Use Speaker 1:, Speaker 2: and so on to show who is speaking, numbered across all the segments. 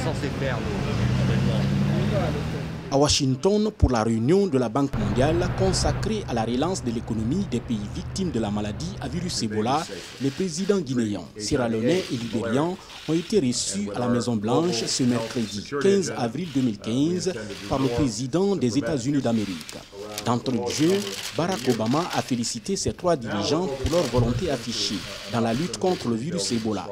Speaker 1: censé faire l'événement?
Speaker 2: À Washington, pour la réunion de la Banque mondiale consacrée à la relance de l'économie des pays victimes de la maladie à virus Ebola, les présidents guinéens, sierra-léonais et libériens ont été reçus à la Maison-Blanche ce mercredi 15 avril 2015 par le président des États-Unis d'Amérique. D'entrée de jeu, Barack Obama a félicité ces trois dirigeants pour leur volonté affichée dans la lutte contre le virus Ebola.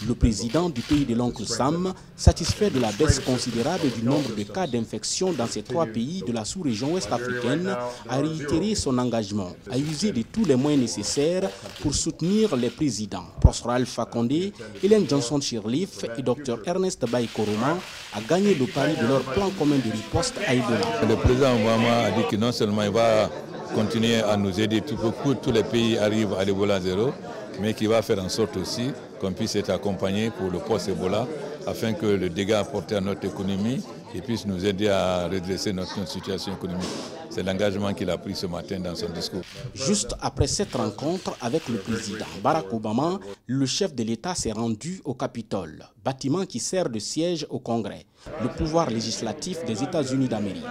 Speaker 2: Le président du pays de l'oncle Sam, satisfait de la baisse considérable du nombre de cas d'infection dans ces trois pays de la sous-région ouest-africaine, a réitéré son engagement à user de tous les moyens nécessaires pour soutenir les présidents Prosper Alpha Condé, Ellen Johnson Sirleaf et Dr Ernest Bai Koroma à gagner le pari de leur plan commun de riposte à Ebola.
Speaker 3: Le président Obama a dit que non seulement il va continuer à nous aider pour que tous les pays arrivent à l'Ebola zéro, mais qu'il va faire en sorte aussi qu'on puisse être accompagné pour le post-Ebola afin que le dégât apporté à notre économie puisse nous aider à redresser notre situation économique. C'est l'engagement qu'il a pris ce matin dans son discours.
Speaker 2: Juste après cette rencontre avec le président Barack Obama, le chef de l'État s'est rendu au Capitole, bâtiment qui sert de siège au Congrès, le pouvoir législatif des États-Unis d'Amérique.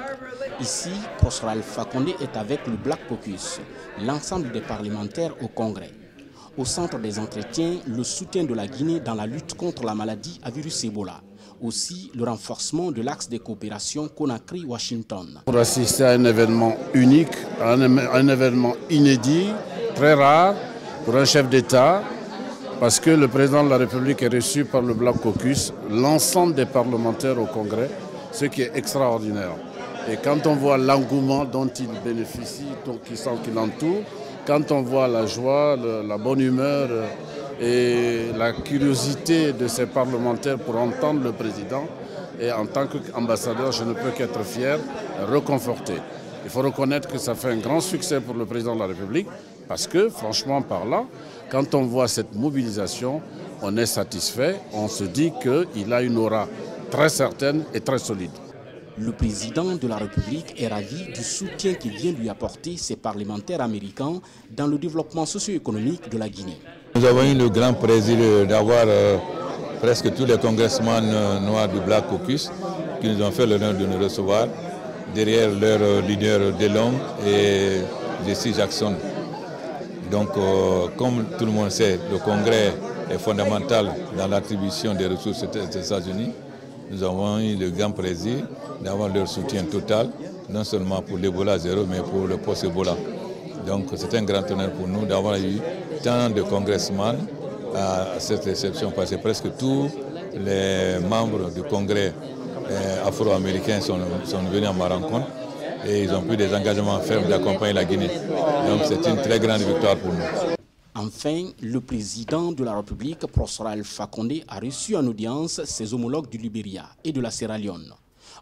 Speaker 2: Ici, Prosper Alpha Condé est avec le Black Caucus, l'ensemble des parlementaires au Congrès. Au centre des entretiens, le soutien de la Guinée dans la lutte contre la maladie à virus Ebola. Aussi, le renforcement de l'axe de coopération Conakry-Washington.
Speaker 4: Pour assister à un événement unique, à un événement inédit, très rare pour un chef d'État, parce que le président de la République est reçu par le Black Caucus, l'ensemble des parlementaires au Congrès, ce qui est extraordinaire. Et quand on voit l'engouement dont il bénéficie, qu'il entoure, quand on voit la joie, la bonne humeur et la curiosité de ces parlementaires pour entendre le président, et en tant qu'ambassadeur, je ne peux qu'être fier, reconforté. Il faut reconnaître que ça fait un grand succès pour le président de la République, parce que, franchement par là, quand on voit cette mobilisation, on est satisfait, on se dit qu'il a une aura très certaine et très solide.
Speaker 2: Le président de la République est ravi du soutien que viennent lui apporter ces parlementaires américains dans le développement socio-économique de la Guinée.
Speaker 3: Nous avons eu le grand plaisir d'avoir presque tous les congressmen noirs du Black Caucus qui nous ont fait l'honneur de nous recevoir derrière leur leader DeLong et Jesse Jackson. Donc, comme tout le monde sait, le Congrès est fondamental dans l'attribution des ressources des États-Unis. Nous avons eu le grand plaisir d'avoir leur soutien total, non seulement pour l'Ebola zéro, mais pour le post-Ebola. Donc c'est un grand honneur pour nous d'avoir eu tant de congressmen à cette réception, parce que presque tous les membres du Congrès afro-américains sont venus à ma rencontre et ils ont pris des engagements fermes d'accompagner la Guinée. Donc c'est une très grande victoire pour nous.
Speaker 2: Enfin, le président de la République, Prosper Alpha Condé, a reçu en audience ses homologues du Libéria et de la Sierra Leone.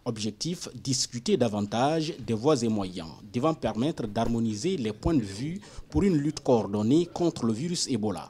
Speaker 2: Objectif, discuter davantage des voies et moyens devant permettre d'harmoniser les points de vue pour une lutte coordonnée contre le virus Ebola.